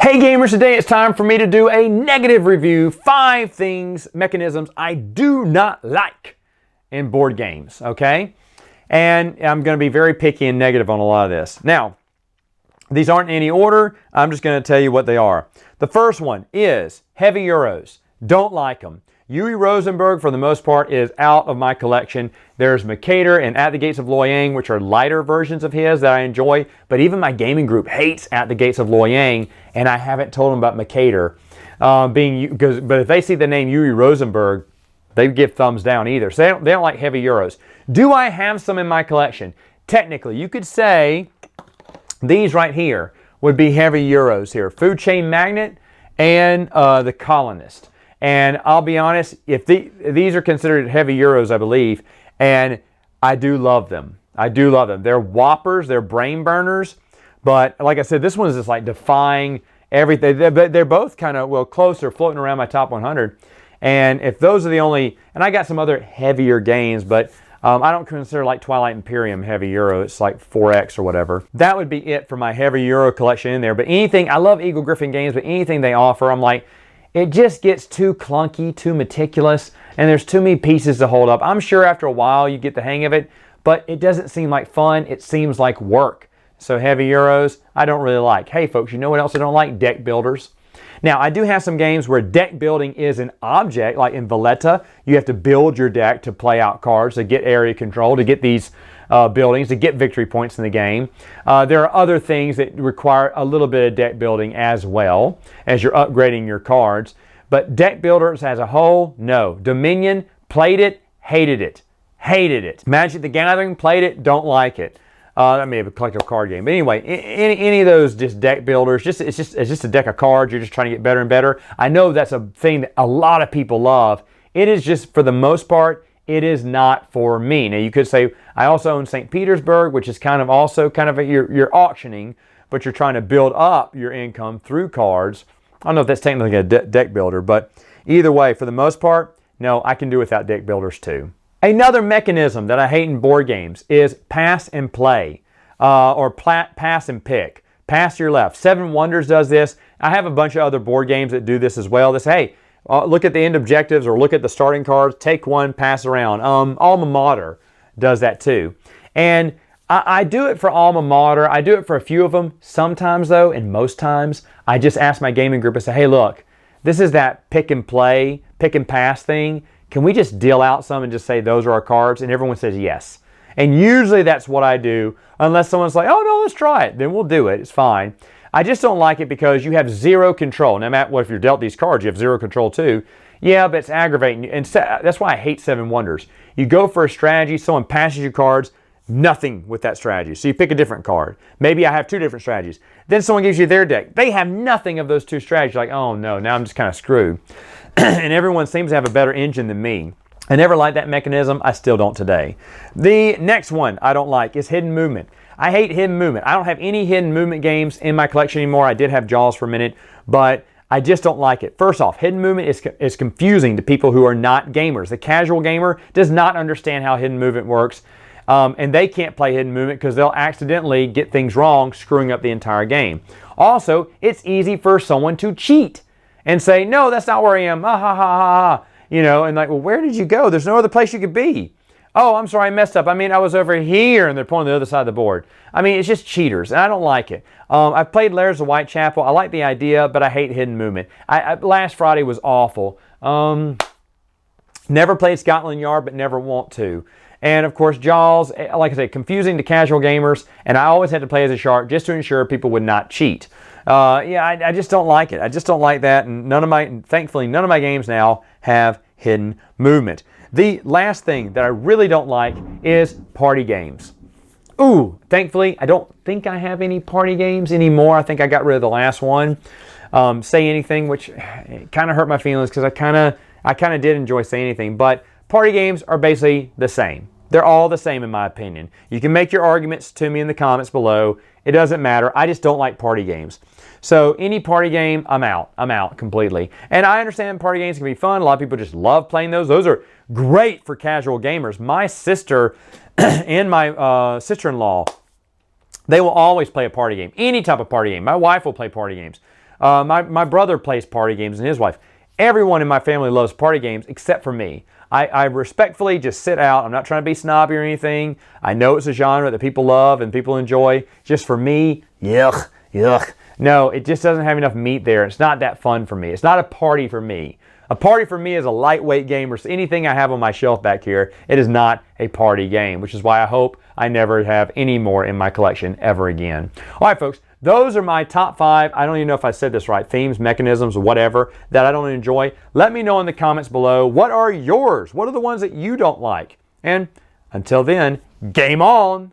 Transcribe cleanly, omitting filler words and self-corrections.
Hey gamers, today it's time for me to do a negative review. 5 things, mechanisms I do not like in board games, okay? And I'm going to be very picky and negative on a lot of this. Now, these aren't in any order. I'm just going to tell you what they are. The first one is heavy Euros. Don't like them. Uwe Rosenberg, for the most part, is out of my collection. There's Mercator and At the Gates of Loyang, which are lighter versions of his that I enjoy. But even my gaming group hates At the Gates of Loyang, and I haven't told them about Mercator. But if they see the name Uwe Rosenberg, they give thumbs down either. So they don't like heavy Euros. Do I have some in my collection? Technically, you could say these right here would be heavy Euros here. Food Chain Magnet and the Colonist. And I'll be honest, if these are considered heavy Euros, I believe, and I do love them. I do love them. They're whoppers, they're brain burners, but like I said, this one is just like defying everything. They're both kind of, well, closer, floating around my top 100. And if those are the only, and I got some other heavier games, but I don't consider like Twilight Imperium heavy Euro. It's like 4X or whatever. That would be it for my heavy Euro collection in there. But anything, I love Eagle Griffin games, but anything they offer, I'm like, it just gets too clunky, too meticulous, and there's too many pieces to hold up. I'm sure after a while you get the hang of it, but it doesn't seem like fun. It seems like work. So heavy Euros, I don't really like. Hey folks, you know what else I don't like? Deck builders. Now, I do have some games where deck building is an object, like in Valletta. You have to build your deck to play out cards, to get area control, to get these buildings, to get victory points in the game. There are other things that require a little bit of deck building as well as you're upgrading your cards. But deck builders as a whole, no. Dominion, played it, hated it. Hated it. Magic the Gathering, played it, don't like it. I may have a collectible card game. But anyway, any of those just deck builders, it's just a deck of cards. You're just trying to get better and better. I know that's a thing that a lot of people love. It is just, for the most part, it is not for me. Now, you could say, I also own St. Petersburg, which is kind of also kind of you're auctioning, but you're trying to build up your income through cards. I don't know if that's technically a deck builder, but either way, for the most part, no, I can do without deck builders too. Another mechanism that I hate in board games is pass and play, or pass and pick. Pass to your left. Seven Wonders does this. I have a bunch of other board games that do this as well. They say, hey, look at the end objectives or look at the starting cards, take one, pass around. Alma Mater does that too. And I do it for Alma Mater. I do it for a few of them. Sometimes though, and most times, I just ask my gaming group and say, hey, look, this is that pick and play, pick and pass thing. Can we just deal out some and just say those are our cards? And everyone says yes. And usually that's what I do, unless someone's like, oh no, let's try it. Then we'll do it, it's fine. I just don't like it because you have zero control. Now, Matt, what if you're dealt these cards? You have zero control too. Yeah, but it's aggravating. And that's why I hate Seven Wonders. You go for a strategy, someone passes you cards, nothing with that strategy. So you pick a different card. Maybe I have 2 different strategies. Then someone gives you their deck. They have nothing of those 2 strategies. Like, oh no, now I'm just kind of screwed. And everyone seems to have a better engine than me. I never liked that mechanism. I still don't today. The next one I don't like is hidden movement. I hate hidden movement. I don't have any hidden movement games in my collection anymore. I did have Jaws for a minute, but I just don't like it. First off, hidden movement is confusing to people who are not gamers. The casual gamer does not understand how hidden movement works, and they can't play hidden movement because they'll accidentally get things wrong, screwing up the entire game. Also, it's easy for someone to cheat and say, no, that's not where I am, ha ha ha ha, you know, and like, well, where did you go? There's no other place you could be. Oh, I'm sorry, I messed up. I mean, I was over here, and they're pulling the other side of the board. I mean, it's just cheaters, and I don't like it. I've played Lairs of Whitechapel. I like the idea, but I hate hidden movement. Last Friday was awful. Never played Scotland Yard, but never want to. And of course, Jaws, like I said, confusing to casual gamers, and I always had to play as a shark just to ensure people would not cheat. Yeah, I just don't like it. I just don't like that, and thankfully, none of my games now have hidden movement. The last thing that I really don't like is party games. Ooh, thankfully, I don't think I have any party games anymore. I think I got rid of the last one. Say Anything, which kind of hurt my feelings because I kind of did enjoy Say Anything, but party games are basically the same. They're all the same in my opinion. You can make your arguments to me in the comments below. It doesn't matter. I just don't like party games. So any party game, I'm out. I'm out completely. And I understand party games can be fun. A lot of people just love playing those. Those are great for casual gamers. My sister and my sister-in-law, they will always play a party game. Any type of party game. My wife will play party games. My brother plays party games and his wife. Everyone in my family loves party games except for me. I respectfully just sit out. I'm not trying to be snobby or anything. I know it's a genre that people love and people enjoy. Just for me, yuck, yuck. No, it just doesn't have enough meat there. It's not that fun for me. It's not a party for me. A party for me is a lightweight game or anything I have on my shelf back here. It is not a party game, which is why I hope I never have any more in my collection ever again. All right, folks. Those are my top 5, I don't even know if I said this right, themes, mechanisms, whatever, that I don't enjoy. Let me know in the comments below, what are yours? What are the ones that you don't like? And until then, game on!